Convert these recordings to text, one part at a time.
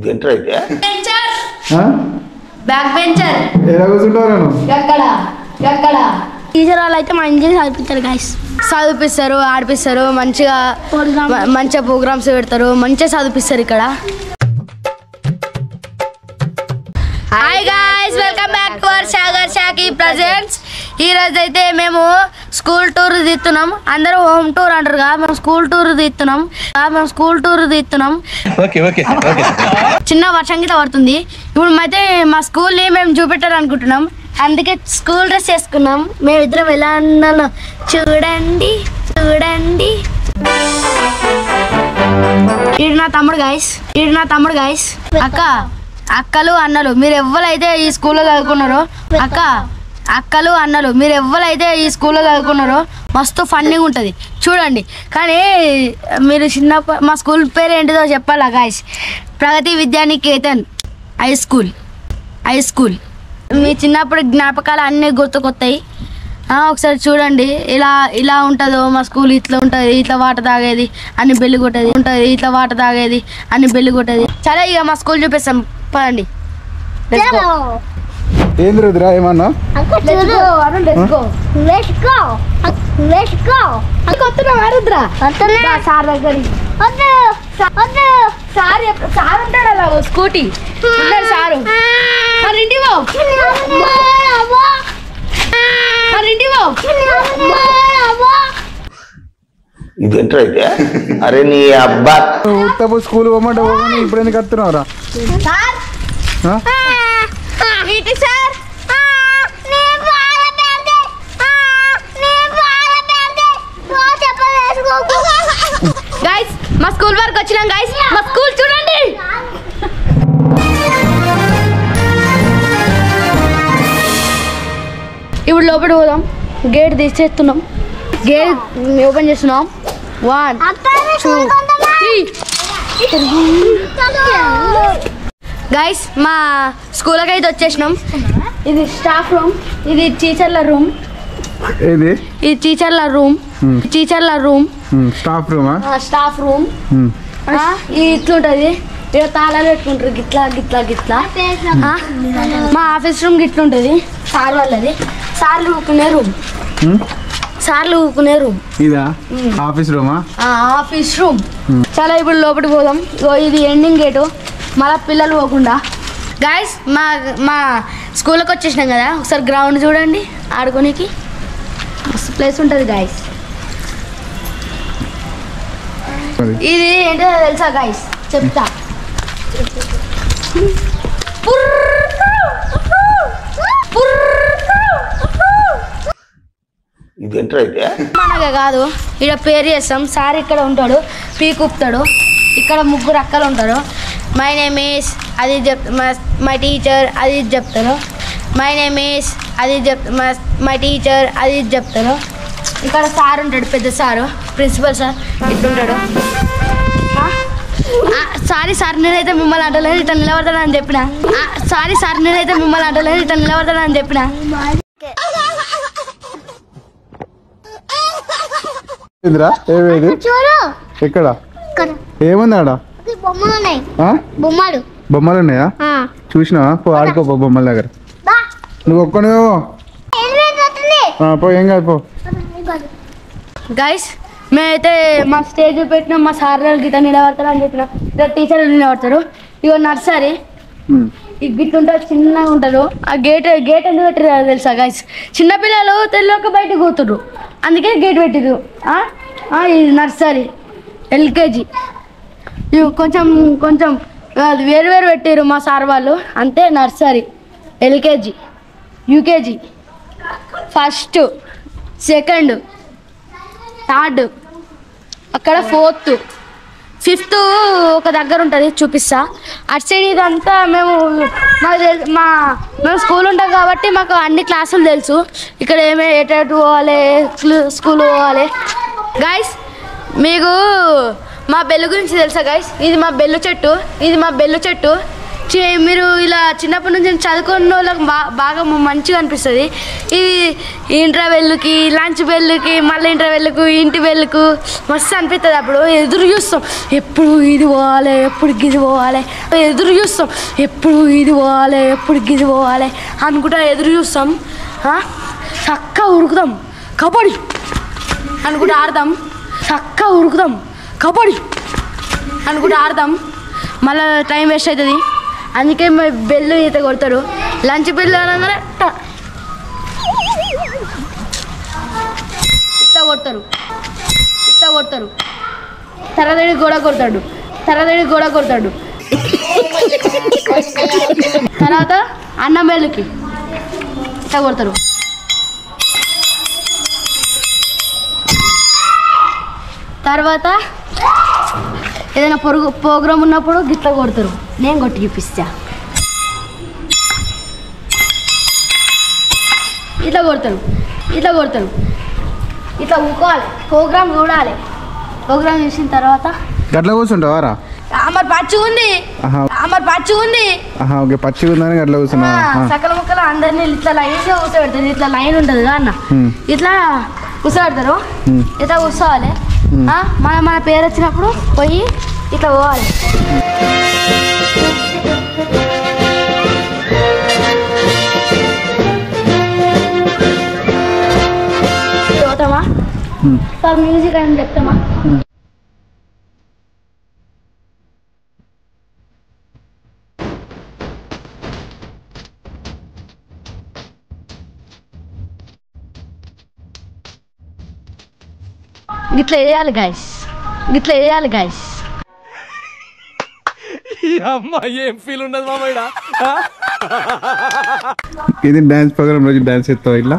ఇదేంట్రా అయితే back bencher ఎలా కూర్చుంటారు ఎక్కడ టీచర్ వాళ్ళు అయితే మంచిగా చదివిస్తారు గైస్ చదివిస్తారు ఆడిపిస్తారు మంచిగా ప్రోగ్రామ్స్ పెడతారు మంచిగా చదివిస్తారు ఇక్కడ hi guys welcome back to our Sagar షాకి ప్రెజెంట్స్ ఈ రోజు అయితే మేము స్కూల్ టూర్ తీస్తున్నాం అందరూ హోమ్ టూర్ అంటారుగా మేము స్కూల్ టూర్ తీస్తున్నాం చిన్న వర్షం గిట్ల పడుతుంది ఇప్పుడు అయితే మా స్కూల్ని మేము చూపెట్టాలనుకుంటున్నాం అందుకే స్కూల్ డ్రెస్ వేసుకున్నాం మేమిద్దరం ఎలా ఉన్నాను చూడండి ఇది నా తమ్ముడు గైస్ అక్కలు అన్నలు మీరు ఎవరైతే ఈ స్కూల్లో చదువుకున్నారో అక్కలు అన్నలు మీరు ఎవరైతే ఈ స్కూల్లో చదువుకున్నారో మస్తు ఫన్నీగా ఉంటుంది చూడండి కానీ మీరు మా స్కూల్ పేరు ఏంటిదో చెప్పాలా గాయస్ ప్రగతి విద్యానికేతన్ హై స్కూల్ మీ చిన్నప్పుడు జ్ఞాపకాలు అన్నీ గుర్తుకొస్తాయి ఒకసారి చూడండి ఇలా ఉంటుందో మా స్కూల్ ఇట్లా ఉంటుంది ఇట్లా వాటర్ తాగేది అని బెల్లి కొట్టేది సరే ఇక మా స్కూల్ చూపిస్తాం పదండి ఏంది రుద్రా ఏమన్నా సార్ దగ్గరికి సార్ ఉంటాడు అలా స్కూటీ సారు ఇదేంట్రా అయితే అరే నీ అబ్బా ఉత్తపు స్కూల్ పోమంటే పోగానే ఇప్పుడు ఎందుకు వస్తున్నావురా గైస్ మా స్కూల్ వరకు వచ్చినాం గైస్ మా స్కూల్ చూడండి ఇప్పుడు లోపలికి పోదాం గేట్ తీసేస్తున్నాం గేట్ ఓపెన్ చేస్తున్నాం 1 2 3 గైస్ మా స్కూల్కి అయితే వచ్చేసినాం ఇది స్టాఫ్ రూమ్ ఇది టీచర్ల రూమ్ స్టాఫ్ రూమ్ ఇట్లుంటది ఇక్కడ తాళాలు పెట్టుకుంటారు గిట్లా మా ఆఫీస్ రూమ్ గిట్లుంటది సార్ వాళ్ళది సార్లు ఊకునే రూమ్ ఇదా ఆఫీస్ రూమ్ చాలా ఇప్పుడు లోపలికి పోదాం ఇది ఎండింగ్ గేటు మళ్ళీ పిల్లలు పోకుండా గైస్ మా స్కూల్కి వచ్చేసినాం కదా ఒకసారి గ్రౌండ్ చూడండి ఆడుకోనికి మస్తు ప్లేస్ ఉంటుంది గైస్ ఇది ఏంటో తెలుసా గైస్ చెప్తా ఇదేంట్రా అయితే మనగా కాదు ఇక్కడ పేరు చేస్తాం సార్ ఇక్కడ ఉంటాడు పీకుపుతాడు ఇక్కడ ముగ్గురు అక్కలు ఉంటారు మై నేమ్ ఈస్ అది మై టీచర్ అది చెప్తారు మై నేమ్ ఈస్ అది మై టీచర్ అది చెప్తారు ఇక్కడ సార్ ఉంటాడు పెద్ద సారు ప్రిన్సిపల్ సార్ ఇట్లుంటాడు సార్ నేనైతే మిమ్మల్ని అంటలేదు ఇట్లా నిలబడతానని చెప్పిన ఎక్కడ ఏముంది ఆడ బొమ్మలు ఉన్నాయా చూసినావా పో ఆడుకో బొమ్మల దగ్గర నువ్వు ఒక్కనేవో పో ఏం కాదు పో గైస్ మేమైతే మా స్టేజ్ పెట్టినాం మా సార్ గిట్ట నిలబడతారు అని చెప్పిన టీచర్లు నిలబడతారు ఇగో నర్సరీ ఈ గిట్లుంటారు చిన్నగా ఉంటారు ఆ గేట్ ఎందుకు పెట్టారు తెలుసా గైస్ చిన్నపిల్లలు తెలియక బయటకు పోతుర్రు అందుకే గేట్ పెట్టిరు ఇది నర్సరీ ఎల్కేజీ ఇవి కొంచెం వేరు పెట్టారు మా సార్ వాళ్ళు అంతే nursery LKG UKG first second third అక్కడ 4th 5th ఒక దగ్గర ఉంటుంది చూపిస్తా అటు సైడ్ ఇదంతా మేము స్కూల్ ఉంటాం కాబట్టి మాకు అన్ని క్లాసులు తెలుసు ఇక్కడ ఎటు పోవాలి స్కూల్ పోవాలి గైస్ మీకు మా బెల్లు గురించి తెలుసా గైస్ ఇది మా బెల్లు చెట్టు మీరు ఇలా చిన్నప్పటి నుంచి చదువుకున్న వాళ్ళకి బాగా మంచిగా అనిపిస్తుంది. ఇది ఇంటర్వెల్కి, లంచ్ బెల్లుకి, మళ్ళీ ఇంటర్వెల్కు, ఇంటి బెల్లుకు మస్తు అనిపిస్తుంది. అప్పుడు ఎదురు చూస్తాం, ఎప్పుడు ఇది పోవాలి, ఎప్పుడు గిది పోవాలి, ఎదురు చూస్తాం, ఎప్పుడు ఇది పోవాలి, ఎప్పుడు గిది పోవాలి అనుకుంటా ఎదురు చూస్తాం. చక్కగా ఉరుకుదాం, కబడ్డీ అనుకుంటూ ఆడదాం, చక్కగా ఉరుకుదాం, కబడ్డీ అనుకుంటూ ఆడదాం. మళ్ళీ టైం వేస్ట్ అవుతుంది. అందుకే బెల్లు ఈత కొడతారు. లంచ్ బెల్లు అనగానే ఇట్లా కొడతారు, ఇట్లా కొడతారు. తరదడి గోడ కొడతాడు, తరదడి గోడ కొడతాడు. తర్వాత అన్నం బెల్లుకి ఇట్లా కొడతారు. తర్వాత ఏదైనా ప్రోగ్రామ్ ఉన్నప్పుడు గిట్ల కొడతారు. నేను కొట్టి చూపిస్తా. ఇట్లా కొడతారు, ఇట్లా కొడతారు, ఇట్లా ఊకోవాలి. ప్రోగ్రామ్ చూడాలి. ప్రోగ్రామ్ చూసిన తర్వాత గట్ల కూర్చుంటావారా? మరి పచ్చిగా ఉంది, మరి పచ్చిగా ఉంది. ఓకే, పచ్చిగా ఉందని గట్ల కూర్చున్నా. సకల ముక్కలు అందరినీ ఇట్లా లైన్గా కూర్చోబెడతారు. ఇట్లా లైన్ ఉంటుంది కదా అన్న, ఇట్లా కూర్చోబెడతారు. ఇట్లా కూర్చోవాలి. మన పేరు వచ్చినప్పుడు పోయి ఇట్లా పోవాలి. పోతామా సార్? మ్యూజిక్ అని చెప్తామా? గిట్లా వేయాలి గాయస్, గిట్లా వేయాలి గాయస్. ఏం ఫీల్ ఉండదు మామయ్య. ఇది డాన్స్ ప్రోగ్రామ్ రోజు డాన్స్ చేస్తావు ఇట్లా?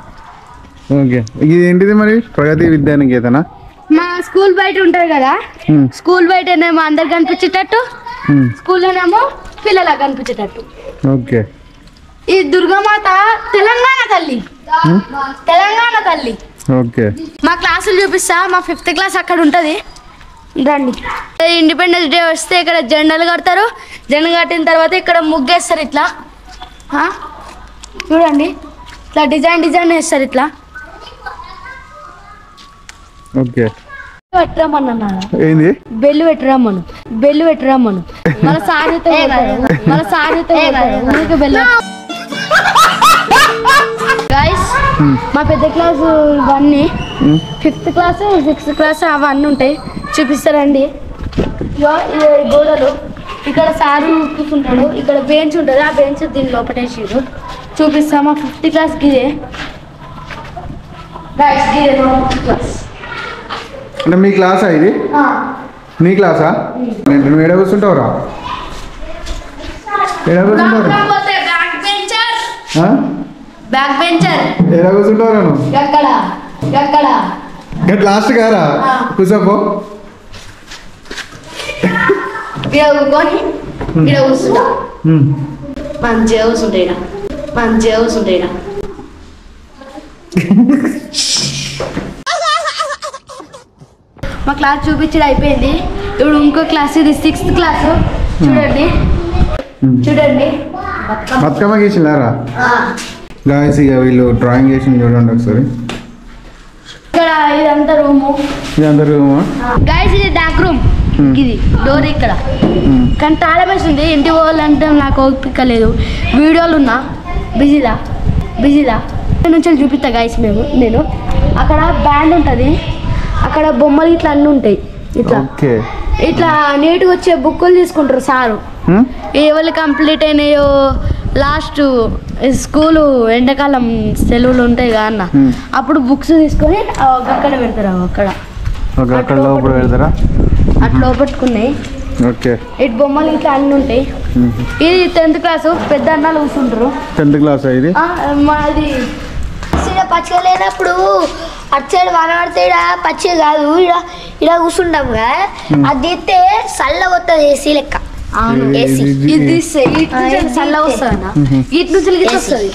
ఓకే, ఇది ఏంటిది మరి? ప్రగతి విద్యానికేతనా? మా స్కూల్ బయట ఉంటుంది కదా, స్కూల్ బయటనేమో అందరికి కనిపించేటట్టు, స్కూల్లోనేమో పిల్లలకు కనిపించేటట్టు. ఓకే, ఈ దుర్గామాత తెలంగాణ తల్లి, తెలంగాణ తల్లి. ఓకే, మా క్లాసులు చూపిస్తా. మా 5th క్లాస్ అక్కడ ఉంటుంది, రండి. ఇండిపెండెన్స్ డే వస్తే ఇక్కడ జెండాలు కడతారు. జెండా కట్టిన తర్వాత ఇక్కడ ముగ్గేస్తారు. ఇట్లా చూడండి, ఇట్లా డిజైన్ డిజైన్ వేస్తారు. ఇట్లా ఓకే. పెట్టరమ్మన్నా, ఏంది? బెల్లు పెట్టరమ్మను, బెల్లు పెట్టరమ్మను. మన సారితో మన సారితో బెల్లు. గైస్, మా పెద్ద క్లాసు ఇవన్నీ 5th క్లాస్ 6th క్లాస్ అవన్నీ ఉంటాయి. చూపిస్తారండి. గోడలు ఇక్కడ సారు కూర్చుంటాడు, ఇక్కడ బెంచ్ ఉంటుంది. ఆ బెంచ్ దీని లోపటేసారు. చూపిస్తా. మా 5th క్లాస్కి ఇదే గైస్, ఇదే మా 5th క్లాస్. అంటే మీ క్లాసా ఇది? నీ క్లాసా? నువ్వు ఏడ కూర్చుంటావురా? ఏడ కూర్చుంటావు? Back bencher. ఏడ కూర్చుంటావురా నువ్వు? ఎక్కడ ఎక్కడ లాస్ట్ గారా? కూర్చోపో. ఇక్కడ కూర్చొని ఇక్కడ కూర్చుంటా. మంచిగా కూర్చుంటాయి, మంచిగా కూర్చుంటాయి. మా క్లాస్ చూపించడం అయిపోయింది. ఇప్పుడు ఇంకో క్లాస్, ఇది 6th క్లాస్. చూడండి చూడండి, బతుకమ్మ గీసినారా గాయస్? ఇక వీళ్ళు డ్రాయింగ్ చేసి చూడండి ఒకసారి. ఇక్కడ ఇదంతా రూము, ఇదంతా రూమా గాయస్? ఇది డాక్ రూమ్. ఇది డోర్ ఇక్కడ, కానీ తాళం వేసింది. ఇంటికి పోవాలంటే నాకు ఓపిక లేదు. వీడియోలు ఉన్నా బిజీలా బిజీలా నుంచి చూపిస్తా గాయస్. నేను అక్కడ బ్యాండ్ ఉంటుంది, అక్కడ బొమ్మలు ఇట్లా అన్నీ ఉంటాయి. ఇట్లా ఇట్లా నీట్గా వచ్చే బుక్కులు తీసుకుంటారు సారు. ఎవరు కంప్లీట్ అయినాయో లాస్ట్ స్కూలు ఎండాకాలం సెలవులు ఉంటాయి కదా అన్న, అప్పుడు బుక్స్ తీసుకొని అక్కడ పెడతారు. అక్కడ లోపల పెడతారా? అట్లా పెట్టుకున్నాయి. ఓకే, ఇటు బొమ్మలు ఇట్లా అన్నీ ఉంటాయి. ఇది 10th క్లాస్. పెద్ద అన్నాలు కూర్చుంటారు. 10th క్లాస్ ఇది? మాది పచ్చిగా లేనప్పుడు అటు సైడ్ వానబడితే పచ్చిగా కాదు, ఇలా కూర్చుంటాం కదా, అది తీస్తే చల్ల వస్తుంది ఏసీ లెక్క. ఇది చల్ల వస్తుంది, ఇటు నుంచి వస్తుంది.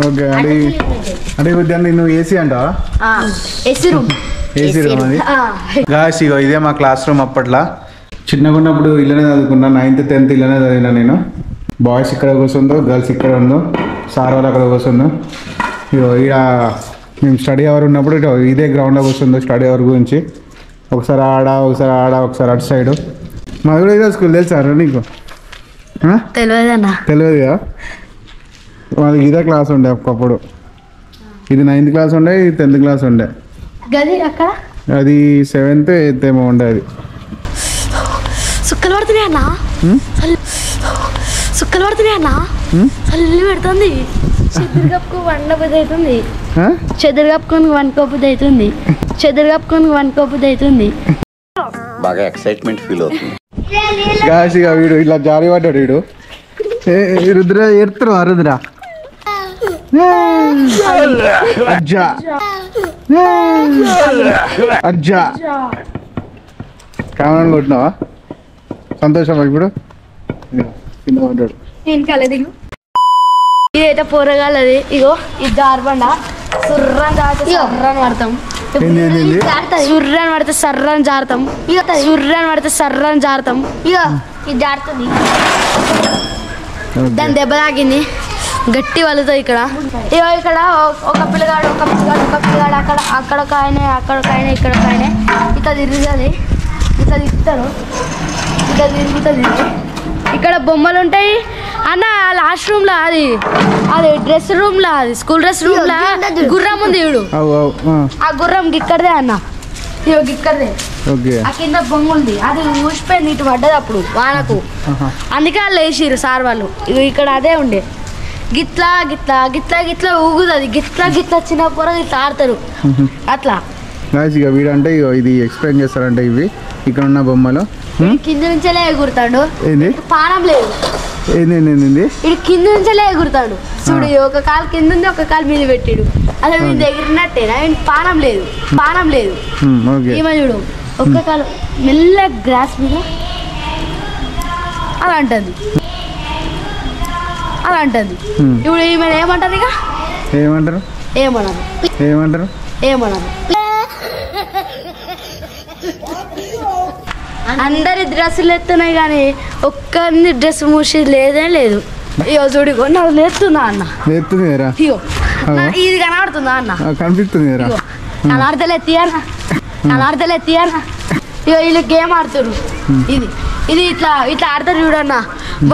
ఓకే, అంటే దాన్ని నువ్వు ఏసీ అంటావా? AC room. ఏసీ రూమ్ అది. గాయస్, ఇగో ఇదే మా క్లాస్ రూమ్. అప్పట్లో చిన్నగా ఉన్నప్పుడు ఇలానే చదువుకున్నా. 9th 10th ఇలానే చదివినా నేను. బాయ్స్ ఇక్కడ కూర్చుందో, గర్ల్స్ ఇక్కడ ఉందో, సార్ వాళ్ళు అక్కడ కూర్చుందో. ఇక మేము స్టడీ అవర్ ఉన్నప్పుడు ఇదే గ్రౌండ్లో కూర్చుందో స్టడీ అవర్ గురించి. ఒకసారి ఒకసారి అటు సైడు. మా కూడా ఇదే స్కూల్ తెలుసారా నీకు? తెలియదన్నా. తెలియదు కదా, మాది ఇదే క్లాస్ ఉండే ఒకప్పుడు. ఇది 9th క్లాస్ ఉండే, ఇది 10th క్లాస్ ఉండే. గది అక్కడ అది 7th 8th ఏమో ఉండే. అది సుక్కలు పడుతున్నాయి అన్న, సుక్కలు పడుతున్నాయి అన్న, చల్లి పెడుతుంది. చెదురు కప్పుకు వండబుద్ధి అవుతుంది, చెదురు కప్పుకొని వండుకోబుద్ధి అవుతుంది, చెదురు కప్పుకొని వండుకోబుద్ధి అవుతుంది. బాగా ఎక్సైట్మెంట్ ఫీల్ అవుతుంది. ఇక వీడు ఇట్లా జారి పడ్డాడు. వీడు రుద్ర ఎడుతురు. రుద్ర అజ్జా అజ్జా కామన్ కొట్టినావా? సంతోషమా ఇప్పుడు? కింద పడ్డాడు. ఇదైతే పోరగాలది. ఇగో ఇది జారబండ. సుర్రని జారితే సర్రని పడతాం, సుర్రని పడితే సర్రని జారుతాం, సుర్రని పడితే సర్రని జారుతాం. ఇగో ఇది జారుతుంది, దాని దెబ్బ తాకింది, గట్టి వలుతుంది ఇక్కడ. ఇగో ఇక్కడ ఒక పిల్లగాడు అక్కడ ఒక ఆయన, అక్కడ ఒక ఆయన, ఇక్కడ ఒక ఆయన. ఇట్లా తిరుగుతుంది, ఇట్లా తిప్పుతారు, ఇట్లా తిరుగుతుంది. ఇక్కడ బొమ్మలు ఉంటాయి అన్న. లాస్ట్ రూమ్ లో అది డ్రెస్ రూమ్ లో, అది స్కూల్ డ్రెస్ రూమ్ లో గుర్రం ఉంది చూడు. ఆ గుర్రం గిక్కడదే అన్న. ఇగో గిక్కడదే. ఆ కింద బొమ్మ ఉంది, అది ఊసిపోయింది, ఇటు పడ్డది అప్పుడు వానకు. అందుకే వాళ్ళు వేసిరు సార్ వాళ్ళు. ఇక్కడ అదే ఉండే. గిట్లా గిట్లా గిట్లా గిట్లా ఊగుతుంది, గిట్లా గిట్లా చిన్న పొర ఇట్లా ఆడతారు అట్లా. ఇక వీడంటే ఇది ఎక్స్ప్లెయిన్ చేస్తారంటే ఇవి ఇక్కడ ఉన్న బొమ్మలు కింద నుంచే ఎగురుతాడు. పానం లేదు, ఇది కింద నుంచే ఎగురుతాడు చూడు. ఒక కాలు కింద ఉంది, ఒక కాలు మీద పెట్టాడు. అసలు మీద ఎగిరినట్టేనా? పానం లేదు, పానం లేదు. ఈమె చూడు, ఒక్క కాలు మెల్ల గ్రాస్ మీద అలా అంటుంది, అలా అంటుంది. ఇప్పుడు ఈమె ఏమంటారు? ఇక ఏమంటారు? ఏమన్నారు? ఏమంటారు? ఏమన్నారు? అందరి డ్రెస్సులు ఎత్తున్నాయి కానీ ఒక్కరిని డ్రెస్ మూసి లేదే లేదు. ఇయో చూడు, నాకు లేస్తున్నా అన్న. ఇయో ఇది కనబడుతుందా అన్న? కనిపిస్తుంది. కనబడతలే తీయన్నా, కనబడతలే తీయన్నా. ఇగో వీళ్ళు గేమ్ ఆడుతారు. ఇది ఇట్లా ఇట్లా ఆడతారు చూడన్న.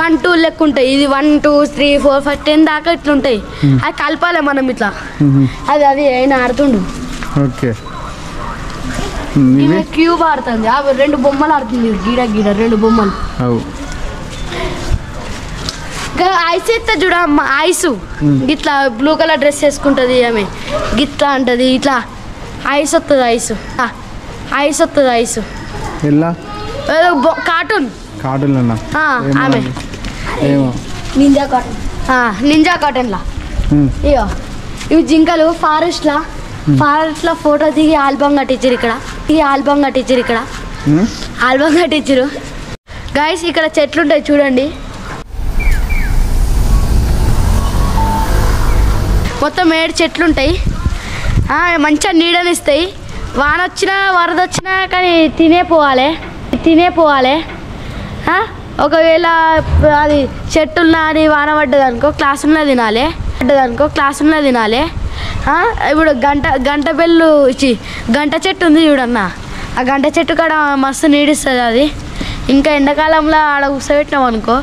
1 2 లెక్క ఉంటాయి. ఇది 1 2 3 4 5 10 దాకా ఇట్లా ఉంటాయి. అది కలపాలి మనం ఇట్లా. అది ఆయన ఆడుతుండు. క్యూబ్ ఆడుతుంది, అవి 2 బొమ్మలు ఆడుతుంది. గీడ 2 బొమ్మలు. ఐస్ ఎత్తా చూడమ్మ, ఐసు ఇట్లా బ్లూ కలర్ డ్రెస్ వేసుకుంటుంది ఆమె. గిట్లా అంటది ఇట్లా ఐస్ వస్తుంది, ఐస్ వస్తుంది, ఐసు కార్టూన్ ఆమె నింజా కాటన్ లా. ఇగో ఇవి జింకలు ఫారెస్ట్ లో ఫోటో దిగి ఆల్బమ్ కట్టించారు ఇక్కడ. ఆల్బమ్ కట్టించారు గైస్. ఇక్కడ చెట్లు ఉంటాయి చూడండి, మొత్తం 7 చెట్లు ఉంటాయి. మంచిగా నీడనిస్తాయి. వాన వచ్చినా వరద వచ్చినా కానీ తినే పోవాలి. ఒకవేళ అది చెట్టు ఉన్నది వాన పడ్డదనుకో క్లాసులో తినాలి. ఇప్పుడు గంట బెల్లు ఇచ్చి గంట చెట్టు ఉంది చూడన్న. ఆ గంట చెట్టు కాడ మస్తు నీడిస్తుంది అది. ఇంకా ఎండాకాలంలో ఆడ కూర్చోబెట్టినాం అనుకో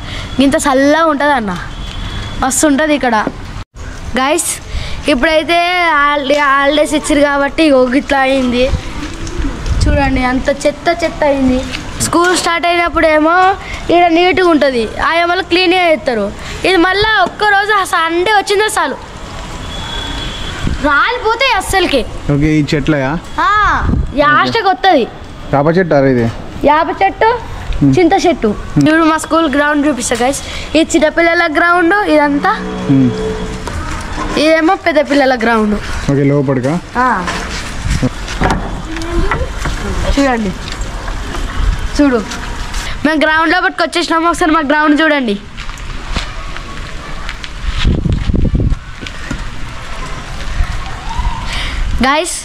ఇంత చల్లగా ఉంటుంది అన్న, మస్తు ఉంటుంది ఇక్కడ. గైస్ ఇప్పుడైతే హాలిడేస్ ఇచ్చారు కాబట్టి ఇట్లా అయింది చూడండి, అంత చెత్త అయింది. స్కూల్ స్టార్ట్ అయినప్పుడు ఏమో ఇక్కడ నీట్గా ఉంటుంది, మళ్ళీ క్లీన్గా చేస్తారు. ఇది మళ్ళీ ఒక్కరోజు సండే వచ్చిందో చాలు రాలిపోతాయి అస్సలకి. ఈ చెట్ల యాస్టకి వస్తుంది. యాప చెట్టు, చింత చెట్టు. ఇప్పుడు మా స్కూల్ గ్రౌండ్ చూపిస్తా గైస్. ఇది చిన్నపిల్లల గ్రౌండ్, ఇదంతా ఇదేమో పెద్ద పిల్లల గ్రౌండ్. లోపలిగా చూడండి, చూడు మేము గ్రౌండ్ లోపలికి వచ్చేసినాము. ఒకసారి మా గ్రౌండ్ చూడండి. గైస్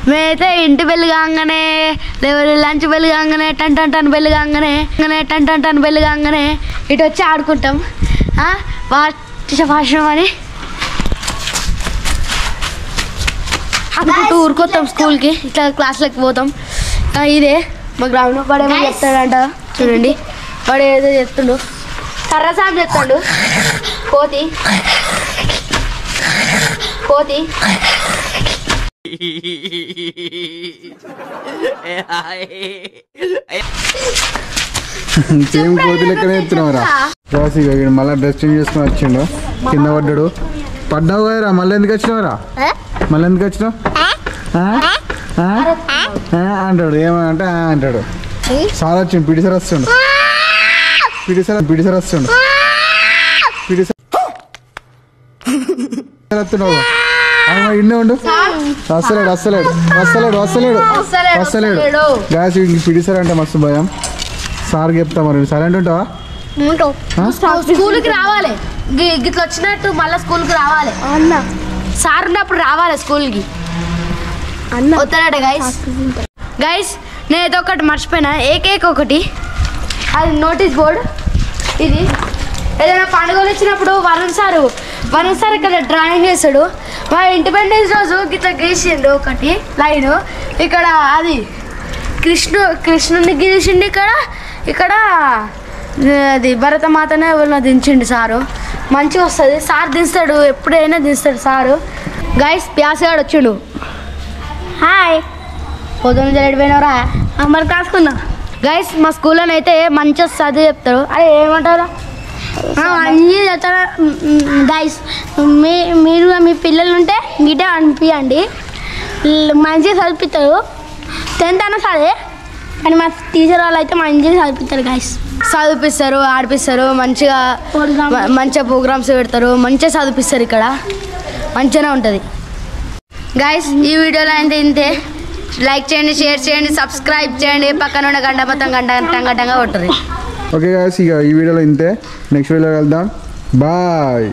మేమైతే ఇంటి బెల్లి కాగానే, లంచ్ బెల్లి కాగానే, టన్ బెల్లి కాగానే ఇటు వచ్చి ఆడుకుంటాం. భాషణం అని అనుకుంటూ ఊరుకొస్తాం స్కూల్కి, ఇట్లా క్లాస్లోకి పోతాం. ఇదే మా గ్రామంలో వాడు ఏమో చెప్తాడంట చూడండి. వాడు ఏదో చెప్తుండు, కర్రసాం చెప్తాడు. కోతి కోతి సేమ్ కోతి లెక్కనే చెప్తున్నావురా. మళ్ళీ డ్రెస్ చేంజ్ చేసుకుని వచ్చిండు, కింద పడ్డాడు. పడ్డావు కదరా, మళ్ళీ ఎందుకు వచ్చినావురా? మళ్ళీ ఎందుకు వచ్చినావు అంటాడు. ఏమంటే అంటాడు. సార్ వచ్చిండు, పిడి సార్ వస్తుండు, పిడి సార్ వస్తుండు, పిడి సార్ వస్తున్నావు. ఇన్నే ఉండు. వస్తలేడు గ్యాస్. పిడి సార్ అంటే మస్తు భయం. సార్ చెప్తా, మరి సైలెంట్ ఉంటావా? స్కూల్కి రావాలి, గిట్లా వచ్చినట్టు మళ్ళీ స్కూల్కి రావాలి అన్న. సార్ ఉన్నప్పుడు రావాలి స్కూల్కి అన్న. వస్తాడట గైస్. నేను ఏదో ఒకటి మర్చిపోయినా, ఏకేక్ ఒకటి. అది నోటీస్ బోర్డు. ఇది ఏదైనా పండుగలు ఇచ్చినప్పుడు వరుణ్ సార్ ఇక్కడ డ్రాయింగ్ చేస్తాడు. మా ఇండిపెండెన్స్ రోజు గిట్లా గీసిండు ఒకటి లైన్. ఇక్కడ అది కృష్ణుని గీసిండు. ఇక్కడ అది భరతమాతనే ఎవరినో దించిండు సారు. మంచిగా వస్తుంది సార్, దింస్తాడు, ఎప్పుడైనా దింస్తాడు సారు. గైస్ ప్యాసగాడు వచ్చిండు. హాయ్, పొద్దున్న జరిగిపోయినవరా? మరి కాసుకున్నా. గైస్ మా స్కూల్లో అయితే మంచిగా చదువు చెప్తారు. అదే ఏమంటారా? అన్నీ చెప్తారా గైస్? మీరు మీ పిల్లలు ఉంటే గిటే అనిపించండి, మంచిగా చదివిస్తారు. 10th అన్నా సరే, కానీ మా టీచర్ వాళ్ళు అయితే మంచిగా చదివిస్తారు గైస్. చదివిస్తారు, ఆడిపిస్తారు, మంచిగా ప్రోగ్రామ్స్ పెడతారు, మంచిగా చదివిస్తారు. ఇక్కడ మంచిగానే ఉంటుంది. గైస్ ఈ వీడియోలో అయితే ఇంతే. లైక్ చేయండి, షేర్ చేయండి, సబ్స్క్రైబ్ చేయండి, పక్కన ఉన్న గంట మొత్తం గంటగా కొట్టరు. ఓకే గాయ్స్, ఇక ఈ వీడియోలో ఇంతే. నెక్స్ట్ వీడియోలో వెళ్దాం. బాయ్.